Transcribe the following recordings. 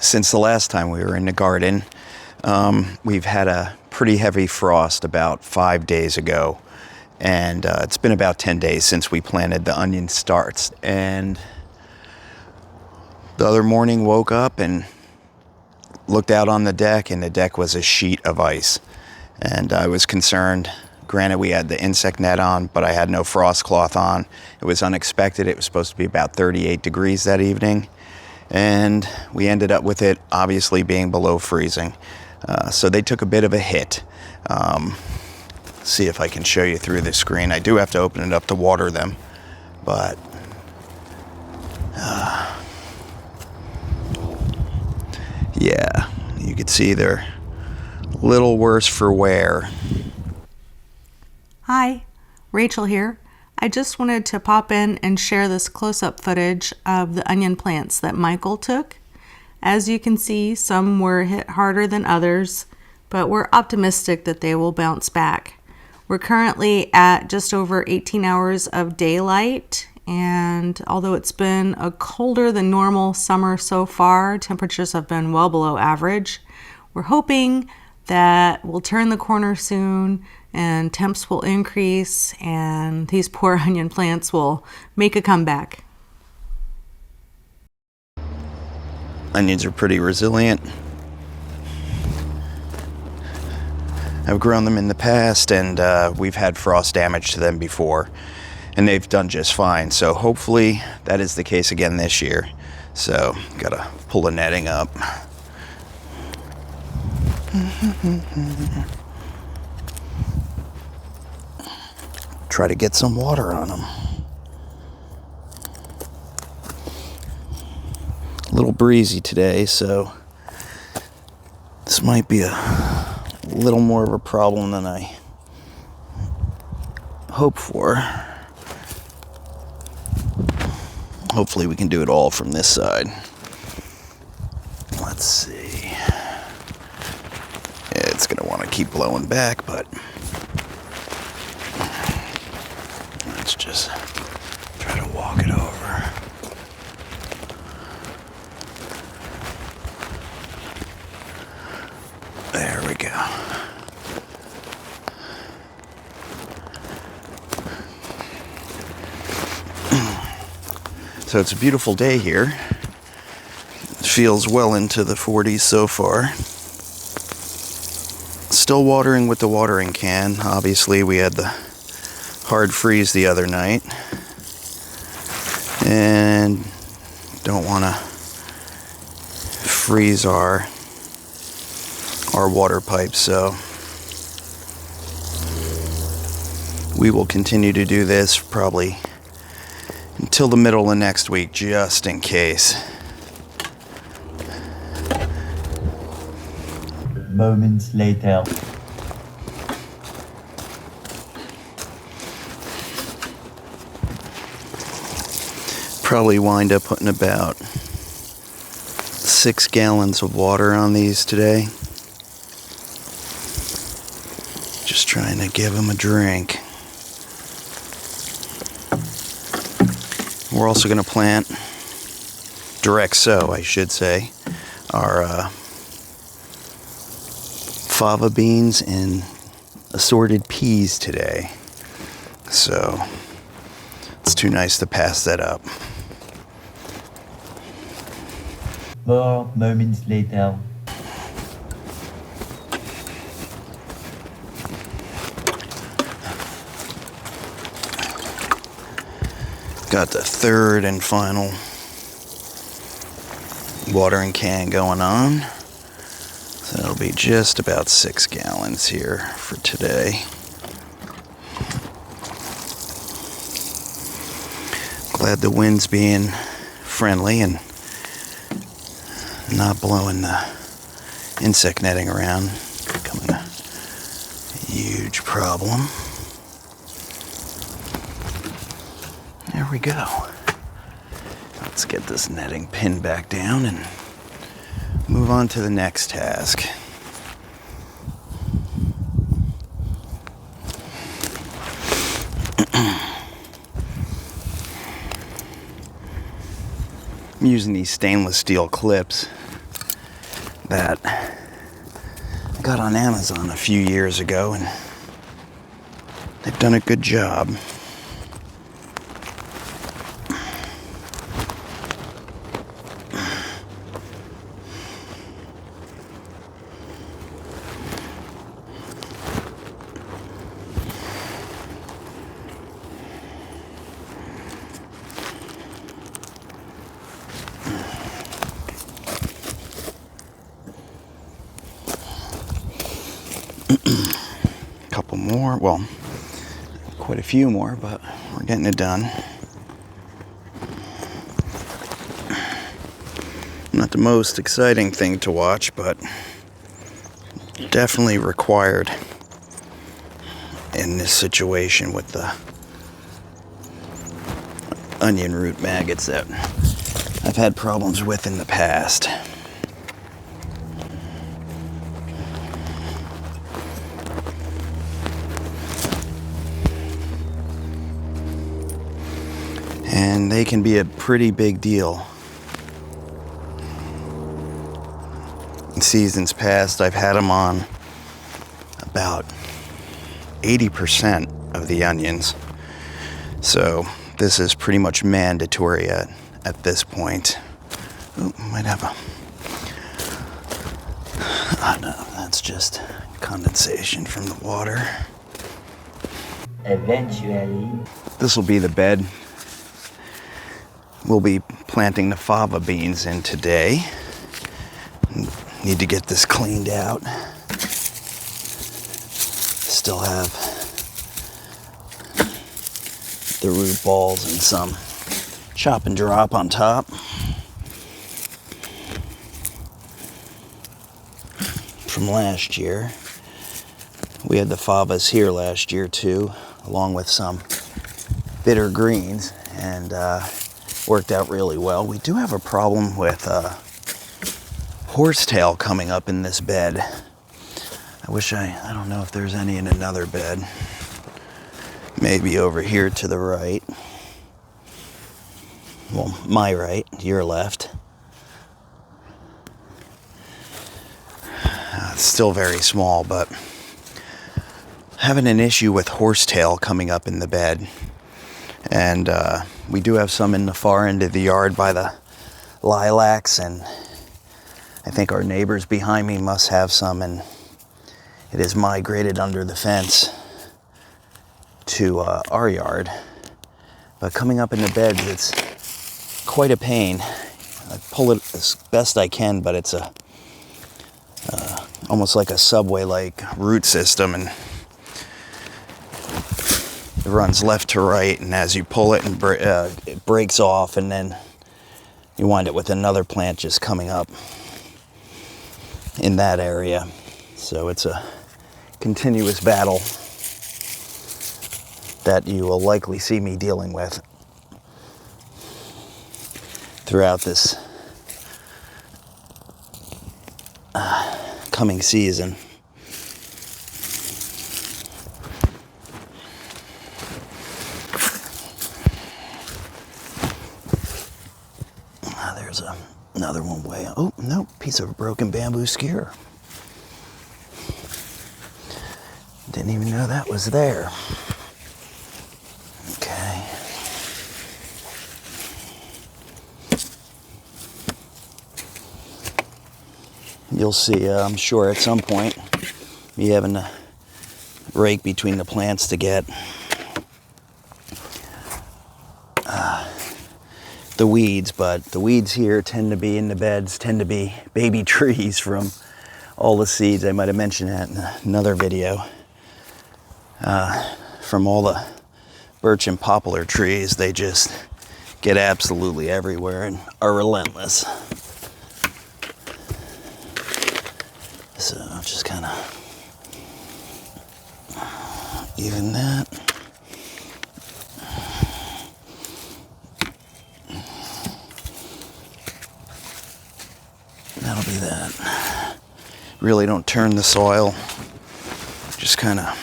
Since the last time we were in the garden, we've had a pretty heavy frost about 5 days ago, and it's been about 10 days since we planted the onion starts. And the other morning woke up and looked out on the deck, and the deck was a sheet of ice. And I was concerned. Granted, we had the insect net on, but I had no frost cloth on. It was unexpected. It was supposed to be about 38 degrees that evening, and we ended up with it obviously being below freezing. So they took a bit of a hit. See if I can show you through the screen. I do have to open it up to water them, but yeah, you can see they're a little worse for wear. Hi, Rachel here. I just wanted to pop in and share this close-up footage of the onion plants that Michael took. As you can see, some were hit harder than others, but we're optimistic that they will bounce back. We're currently at just over 18 hours of daylight, and although it's been a colder than normal summer so far, temperatures have been well below average. We're hoping that we'll turn the corner soon and temps will increase and these poor onion plants will make a comeback. Onions are pretty resilient. I've grown them in the past, and we've had frost damage to them before, and they've done just fine. So hopefully that is the case again this year. So gotta pull the netting up. Try to get some water on them. A little breezy today, so this might be a little more of a problem than I hoped for. Hopefully we can do it all from this side. Let's see. Yeah, it's gonna want to keep blowing back, but let's just try to walk it over. There we go. So it's a beautiful day here. It feels well into the 40s so far. Still watering with the watering can. Obviously we had the hard freeze the other night, and don't want to freeze our water pipes, so we will continue to do this probably until the middle of next week, just in case. Moments later. Probably wind up putting about 6 gallons of water on these today. Just trying to give them a drink. We're also going to plant direct-sow, I should say, our fava beans and assorted peas today. So it's too nice to pass that up. 4 moments later. Got the third and final watering can going on. So it'll be just about 6 gallons here for today. Glad the wind's being friendly and not blowing the insect netting around, becoming a huge problem. There we go. Let's get this netting pinned back down and move on to the next task. I'm using these stainless steel clips that I got on Amazon a few years ago, and they've done a good job. Couple more, well, quite a few more, but we're getting it done. Not the most exciting thing to watch, but definitely required in this situation with the onion root maggots that I've had problems with in the past. And they can be a pretty big deal. In seasons past, I've had them on about 80% of the onions. So this is pretty much mandatory at this point. Oh, might have a... Oh no, that's just condensation from the water. Eventually. This will be the bed we'll be planting the fava beans in today. Need to get this cleaned out. Still have the root balls and some chop and drop on top. From last year. We had the favas here last year too, along with some bitter greens, and worked out really well. We do have a problem with horsetail coming up in this bed. I don't know if there's any in another bed. Maybe over here to the right. Well, my right, your left. It's still very small, but having an issue with horsetail coming up in the bed. And we do have some in the far end of the yard by the lilacs, and I think our neighbors behind me must have some, and it has migrated under the fence to our yard. But coming up in the beds, it's quite a pain. I pull it as best I can, but it's almost like a subway-like root system, and it runs left to right, and as you pull it, and it breaks off, and then you wind up with another plant just coming up in that area. So it's a continuous battle that you will likely see me dealing with throughout this coming season. There's another one way. Oh, no, piece of broken bamboo skewer. Didn't even know that was there. Okay. You'll see, I'm sure at some point, me having to rake between the plants to get the weeds, but the weeds here tend to be in the beds, tend to be baby trees from all the seeds. I might have mentioned that in another video. From all the birch and poplar trees, they just get absolutely everywhere and are relentless. So I'll just kind of even that. That'll be that. Really don't turn the soil. Just kind of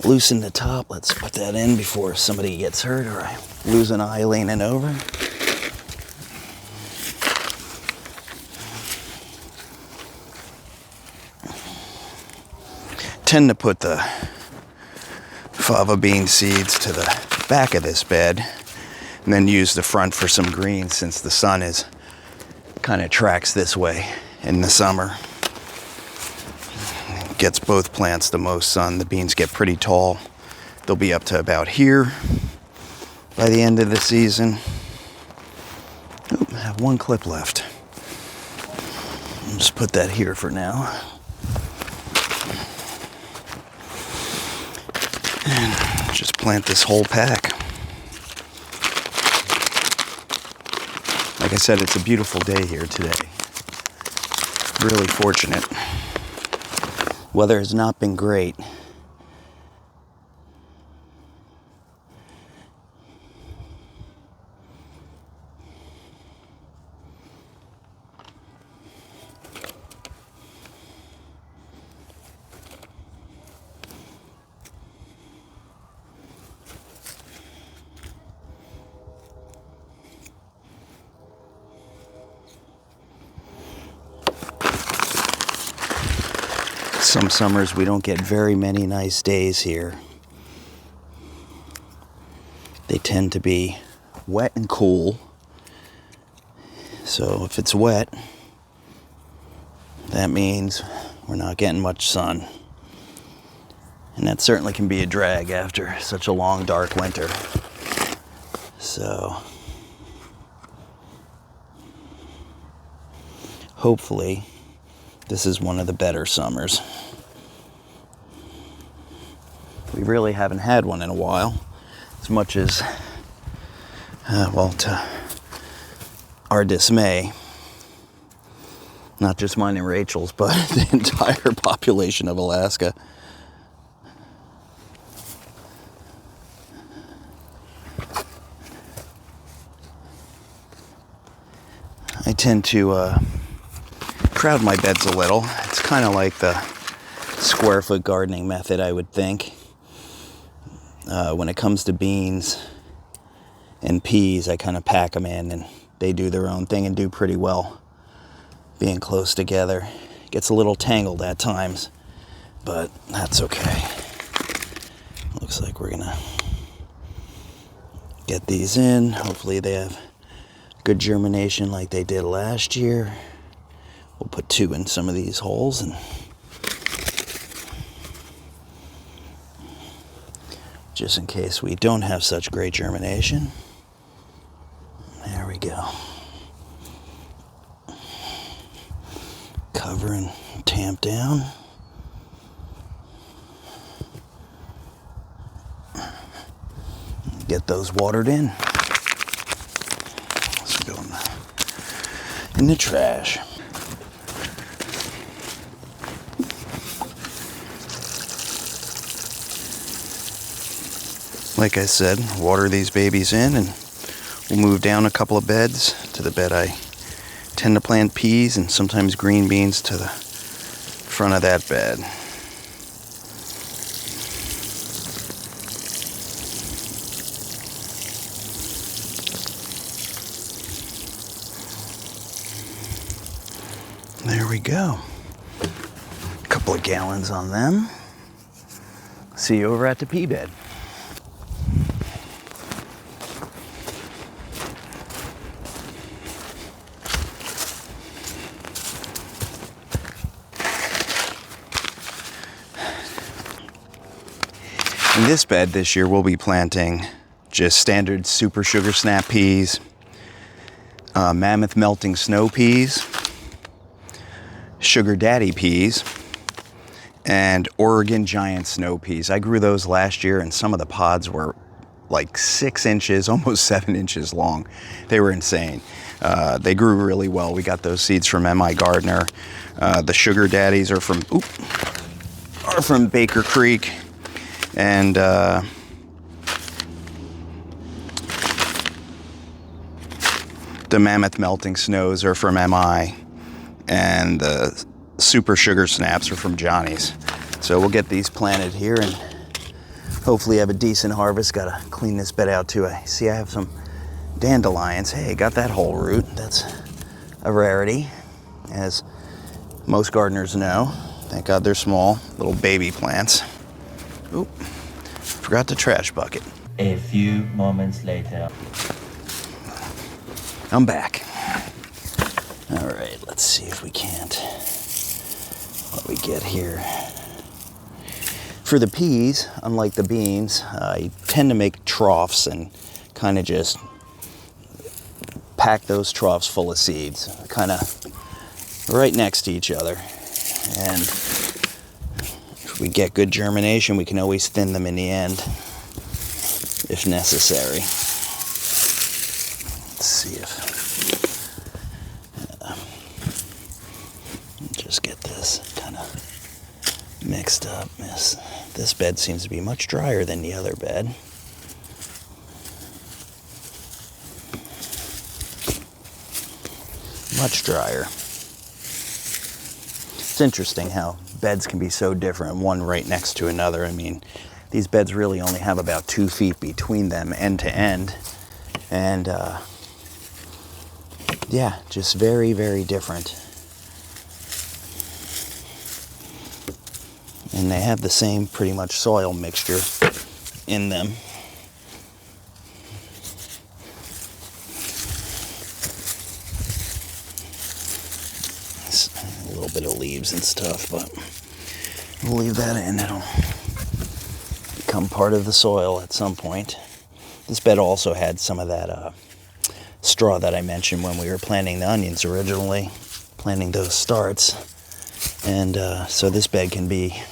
loosen the top. Let's put that in before somebody gets hurt or I lose an eye leaning over. tend to put the fava bean seeds to the back of this bed and then use the front for some greens, since the sun is kind of tracks this way in the summer. Gets both plants the most sun. The beans get pretty tall. They'll be up to about here by the end of the season. Oop, I have one clip left. I'll just put that here for now. And just plant this whole pack. Like I said, it's a beautiful day here today. Really fortunate. Weather has not been great. Some summers we don't get very many nice days here. They tend to be wet and cool. So if it's wet, that means we're not getting much sun. And that certainly can be a drag after such a long, dark winter. So hopefully this is one of the better summers. We really haven't had one in a while, as much as, well, to our dismay, not just mine and Rachel's, but the entire population of Alaska. I tend to crowd my beds a little. It's kind of like the square foot gardening method, I would think. When it comes to beans and peas, I kind of pack them in and they do their own thing and do pretty well being close together. Gets a little tangled at times, but that's okay. Looks like we're gonna get these in. Hopefully they have good germination like they did last year. We'll put 2 in some of these holes, and just in case we don't have such great germination. There we go. Cover and tamp down. Get those watered in. Let's go in the trash. Like I said, water these babies in, and we'll move down a couple of beds to the bed I tend to plant peas and sometimes green beans to the front of that bed. There we go. A couple of gallons on them. See you over at the pea bed. In this bed this year, we'll be planting just standard super sugar snap peas, mammoth melting snow peas, sugar daddy peas, and Oregon giant snow peas. I grew those last year, and some of the pods were like 6 inches, almost 7 inches long. They were insane. They grew really well. We got those seeds from MIgardener. The sugar daddies are from Baker Creek. And the mammoth melting snows are from MI, and the super sugar snaps are from Johnny's. So we'll get these planted here and hopefully have a decent harvest. Gotta clean this bed out too. I see I have some dandelions. Hey, got that whole root. That's a rarity, as most gardeners know. Thank God they're small, little baby plants. Oop, forgot the trash bucket. A few moments later. I'm back. All right, let's see if we can't. What we get here. For the peas, unlike the beans, I tend to make troughs and kind of just pack those troughs full of seeds, kind of right next to each other. And if we get good germination, we can always thin them in the end if necessary. Let's see if just get this kind of mixed up. This bed seems to be much drier than the other bed. Much drier. It's interesting how beds can be so different, one right next to another. I mean, these beds really only have about 2 feet between them end to end. And yeah, just very, very different. And they have the same pretty much soil mixture in them. A little bit of leaves and stuff, but we'll leave that in. It'll become part of the soil at some point. This bed also had some of that straw that I mentioned when we were planting the onions originally, planting those starts. And so this bed can be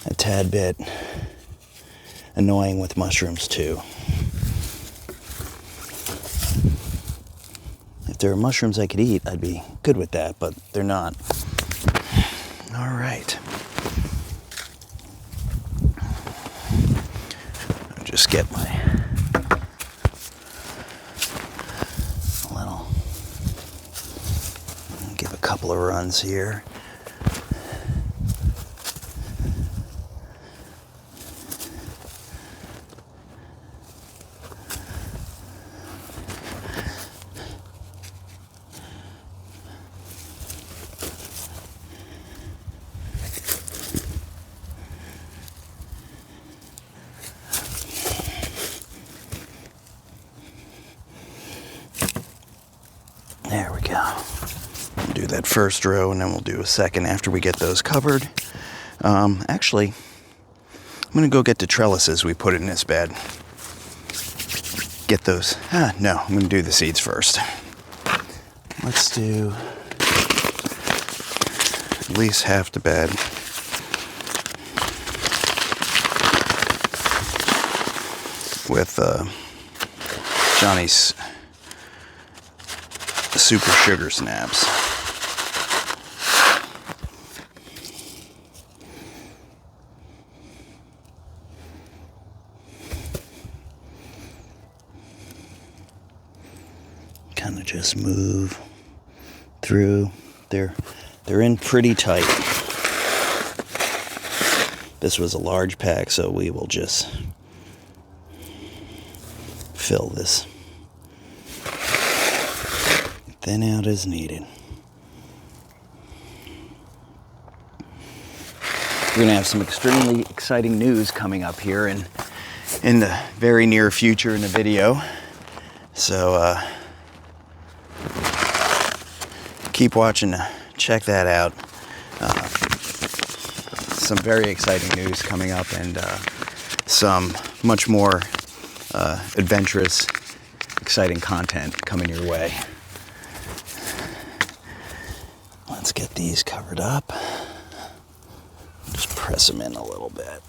a tad bit annoying with mushrooms too. If there were mushrooms I could eat, I'd be good with that, but they're not. All right. I'll just get my little, give a couple of runs here. There we go. We'll do that first row and then we'll do a second after we get those covered. Actually, I'm going to go get the trellises we put in this bed. Get those. No, I'm going to do the seeds first. Let's do at least half the bed. With Johnny's super sugar snaps. Kind of just move through. They're in pretty tight. This was a large pack, so we will just fill this thin out as needed. We're going to have some extremely exciting news coming up here in the very near future in the video. So keep watching to check that out. Some very exciting news coming up and some much more adventurous, exciting content coming your way. Let's get these covered up. Just press them in a little bit.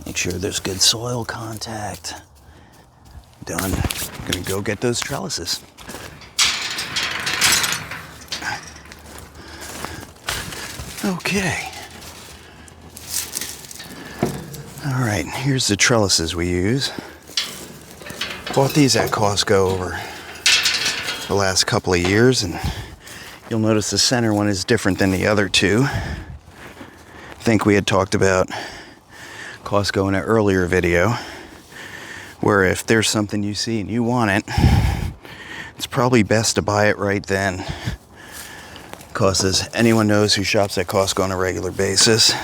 Make sure there's good soil contact. Done. I'm gonna go get those trellises. Okay. All right, here's the trellises we use. Bought these at Costco over the last couple of years and You'll notice the center one is different than the other two. I think we had talked about Costco in an earlier video, where if there's something you see and you want it, it's probably best to buy it right then. Because as anyone knows who shops at Costco on a regular basis,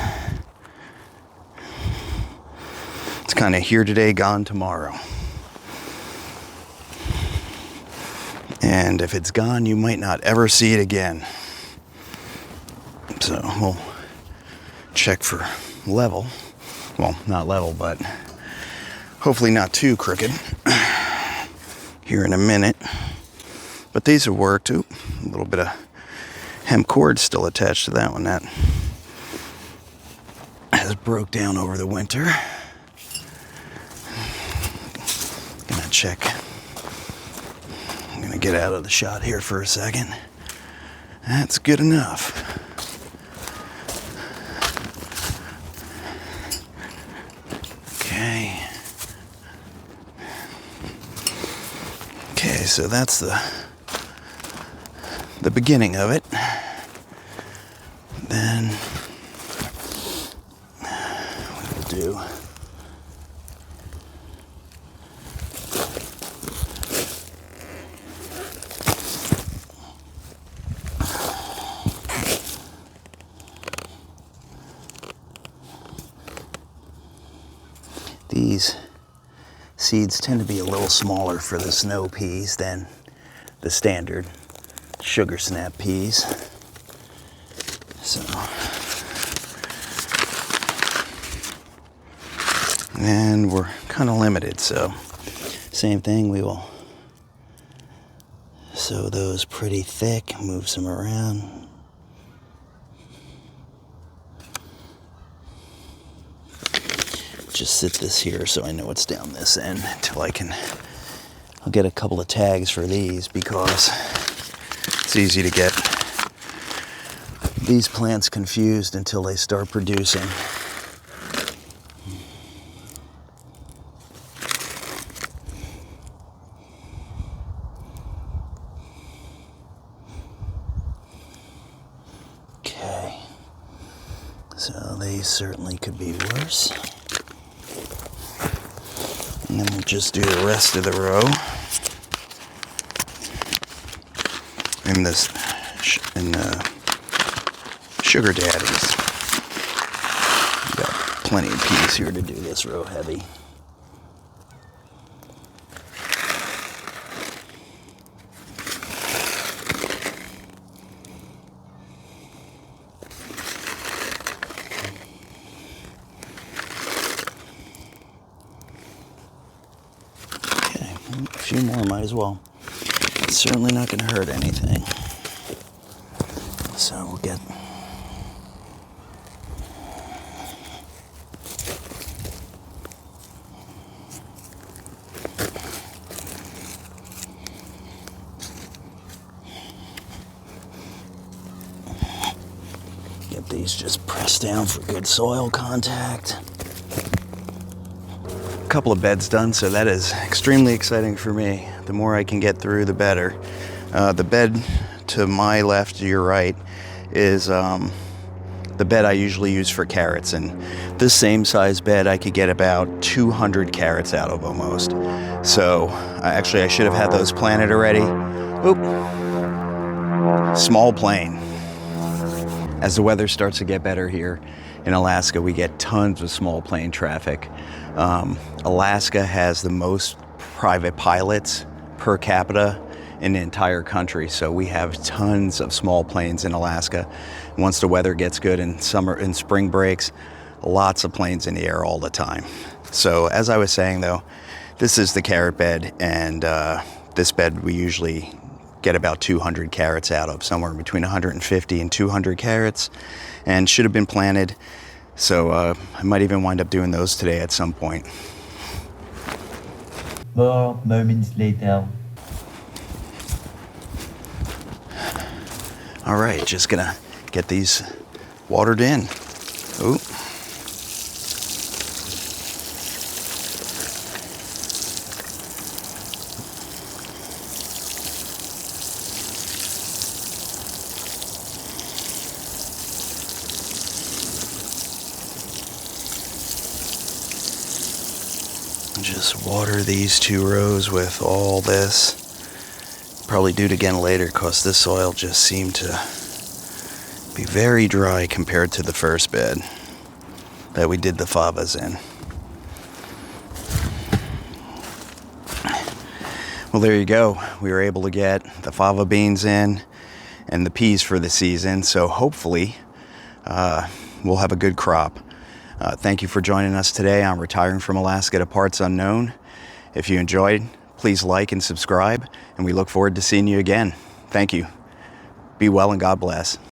it's kind of here today, gone tomorrow. And if it's gone, you might not ever see it again. So we'll check for level. Well, not level, but hopefully not too crooked here in a minute. But these have worked too. A little bit of hemp cord still attached to that one. That has broke down over the winter. Gonna check. I'm gonna get out of the shot here for a second. That's good enough. Okay, so that's the beginning of it. Then what we'll do, these seeds tend to be a little smaller for the snow peas than the standard sugar snap peas. So, and we're kind of limited, so same thing, we will sow those pretty thick, move some around. Just sit this here so I know it's down this end until I'll get a couple of tags for these, because it's easy to get these plants confused until they start producing. Okay, so these certainly could be worse. And then we'll just do the rest of the row in the sugar daddies. We've got plenty of peas here to do this row heavy. A few more, might as well. It's certainly not going to hurt anything. So we'll get... get these just pressed down for good soil contact. Couple of beds done, so that is extremely exciting for me. The more I can get through, the better. The bed to my left, to your right, is the bed I usually use for carrots, and this same size bed I could get about 200 carrots out of almost. So I should have had those planted already. Oop. Small plane. As the weather starts to get better here in Alaska, we get tons of small plane traffic. Alaska has the most private pilots per capita in the entire country, so we have tons of small planes in Alaska. Once the weather gets good in summer and spring breaks, lots of planes in the air all the time. So as I was saying though, this is the carrot bed, and this bed we usually get about 200 carrots out of, somewhere between 150 and 200 carrots, and should have been planted. So I might even wind up doing those today at some point. More moments later. All right, just gonna get these watered in. Ooh. just water these 2 rows with all this. Probably do it again later because this soil just seemed to be very dry compared to the first bed that we did the favas in. Well, there you go. We were able to get the fava beans in and the peas for the season, so hopefully we'll have a good crop. Thank you for joining us today on Retiring from Alaska to Parts Unknown. If you enjoyed, please like and subscribe, and we look forward to seeing you again. Thank you. Be well and God bless.